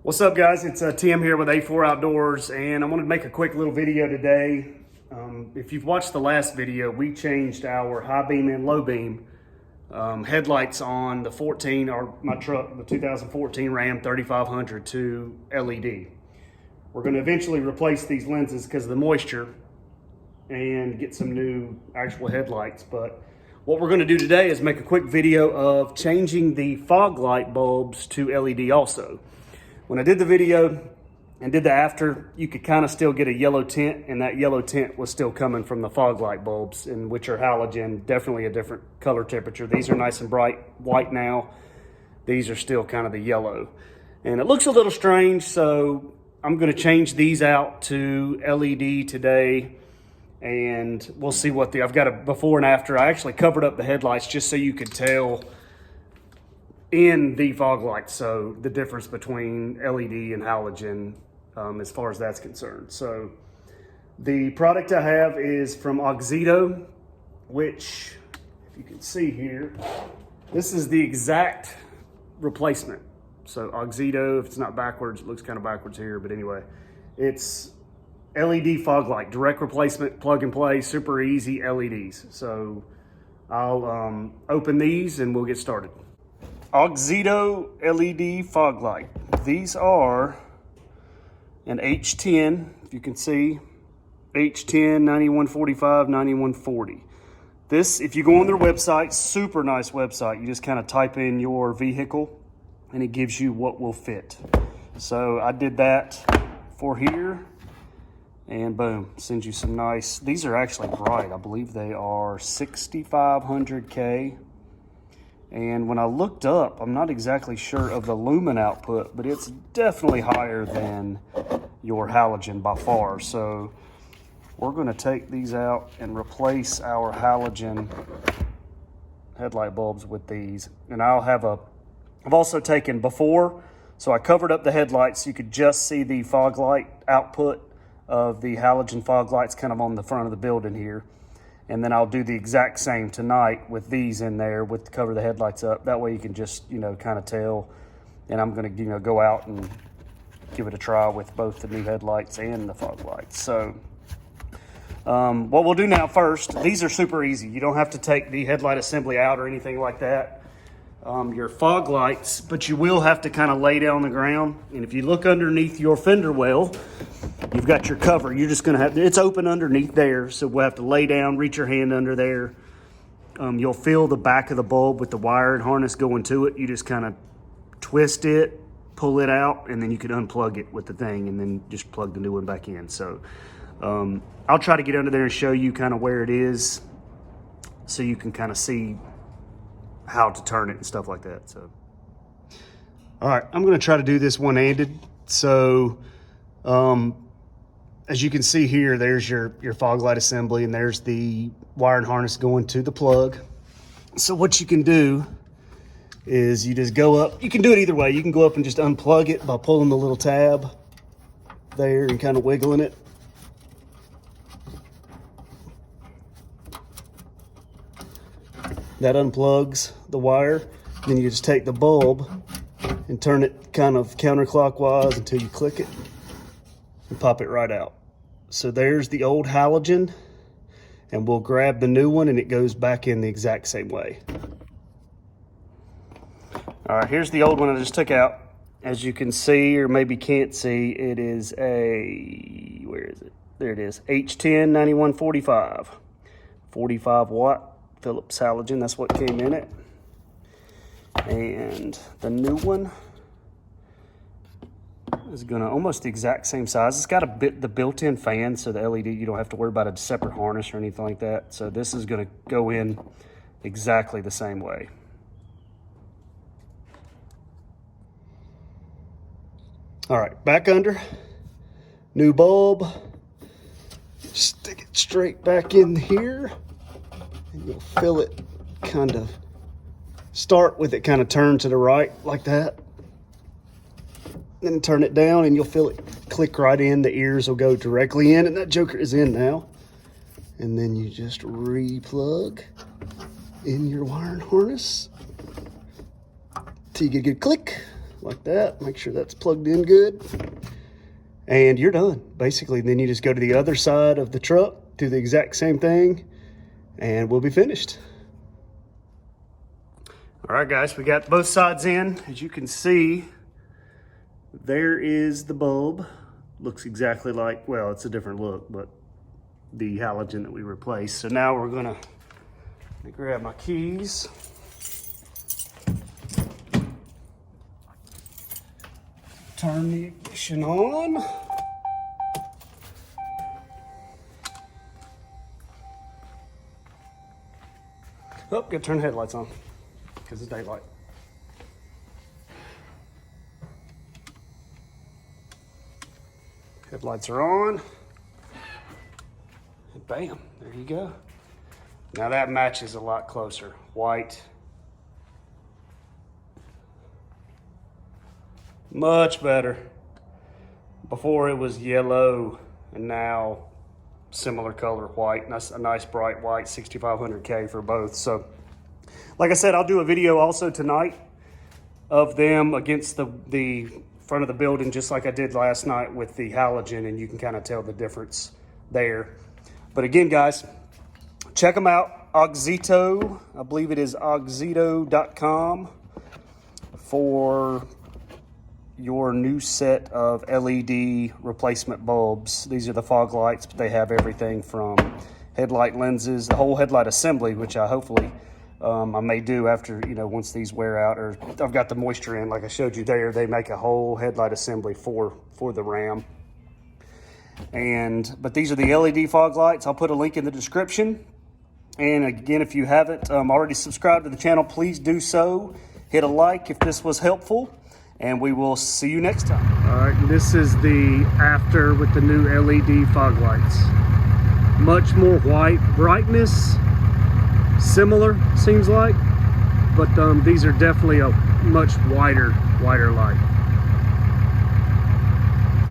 What's up, guys? It's Tim here with A4 Outdoors, and I wanted to make a quick little video today. If you've watched the last video, we changed our high beam and low beam headlights on the 14, or my truck, the 2014 Ram 3500 to LED. We're going to eventually replace these lenses because of the moisture and get some new actual headlights. But what we're going to do today is make a quick video of changing the fog light bulbs to LED also. When I did the video and did the after, you could kind of still get a yellow tint, and that yellow tint was still coming from the fog light bulbs, and which are halogen, definitely a different color temperature. These are nice and bright white now. These are still kind of the yellow. And it looks a little strange, so I'm going to change these out to LED today, and we'll see what I've got a before and after. I actually covered up the headlights just so you could tell in the fog lights, so the difference between LED and halogen as far as that's concerned. So the product I have is from Auxito, which, if you can see here, this is the exact replacement. So Auxito, if it's not backwards, it looks kind of backwards here, but anyway, it's LED fog light, direct replacement, plug and play, super easy LEDs. So I'll open these and we'll get started. Auxito LED fog light. These are an H10, if you can see, H10, 9145, 9140. This, if you go on their website, super nice website. You just kind of type in your vehicle and it gives you what will fit. So I did that for here, and boom, sends you some nice, these are actually bright. I believe they are 6500K. And when I looked up, I'm not exactly sure of the lumen output, but it's definitely higher than your halogen by far. So we're going to take these out and replace our halogen headlight bulbs with these. And I've also taken before, so I covered up the headlights so you could just see the fog light output of the halogen fog lights kind of on the front of the building here. And then I'll do the exact same tonight with these in there with cover the headlights up. That way you can just, kind of tell. And I'm going to, go out and give it a try with both the new headlights and the fog lights. So what we'll do now first, these are super easy. You don't have to take the headlight assembly out or anything like that. Your fog lights, but you will have to kind of lay down on the ground. And if you look underneath your fender well, you've got your cover. You're just going to have, it's open underneath there, so we'll have to lay down, reach your hand under there. You'll feel the back of the bulb with the wire and harness going to it. You just kind of twist it, pull it out, and then you can unplug it with the thing and then just plug the new one back in. So I'll try to get under there and show you kind of where it is so you can kind of see how to turn it and stuff like that. So, all right, I'm going to try to do this one-handed. So, as you can see here, there's your fog light assembly, and there's the wire and harness going to the plug. So what you can do is you just go up. You can do it either way. You can go up and just unplug it by pulling the little tab there and kind of wiggling it. That unplugs the wire. Then you just take the bulb and turn it kind of counterclockwise until you click it and pop it right out. So there's the old halogen, and we'll grab the new one and it goes back in the exact same way. All right, here's the old one I just took out. As you can see, or maybe can't see, it is a, where is it? There it is, H10 9145, 45 watt Philips halogen. That's what came in it. And the new one is gonna almost the exact same size. It's got the built-in fan, so the LED, you don't have to worry about a separate harness or anything like that. So this is gonna go in exactly the same way. All right, back under, new bulb. Stick it straight back in here, and you'll feel it kind of start with it kind of turn to the right like that. Then turn it down and you'll feel it click right in. The ears will go directly in, and that joker is in now. And then you just re-plug in your wire and harness till you get a good click. like that. Make sure that's plugged in good. And you're done, basically. Then you just go to the other side of the truck, do the exact same thing, and we'll be finished. All right, guys, we got both sides in. As you can see, there is the bulb. Looks exactly like, well, it's a different look, but the halogen that we replaced. So now we're gonna grab my keys. Turn the ignition on. Oh, gotta turn the headlights on because it's daylight. Headlights are on. And bam, there you go. Now that matches a lot closer. White. Much better. Before it was yellow, and now similar color white. That's a nice bright white, 6500K for both. So like I said, I'll do a video also tonight of them against the front of the building, just like I did last night with the halogen, and you can kind of tell the difference there. But again, guys, check them out. Auxito, I believe it is auxito.com for your new set of LED replacement bulbs. These are the fog lights, but they have everything from headlight lenses, the whole headlight assembly, which I hopefully I may do after, you know, once these wear out, or I've got the moisture in, like I showed you there. They make a whole headlight assembly for the Ram. But these are the LED fog lights. I'll put a link in the description. And again, if you haven't already subscribed to the channel, please do so. Hit a like if this was helpful, and we will see you next time. All right, this is the after with the new LED fog lights. Much more white brightness, similar seems like, but these are definitely a much wider light.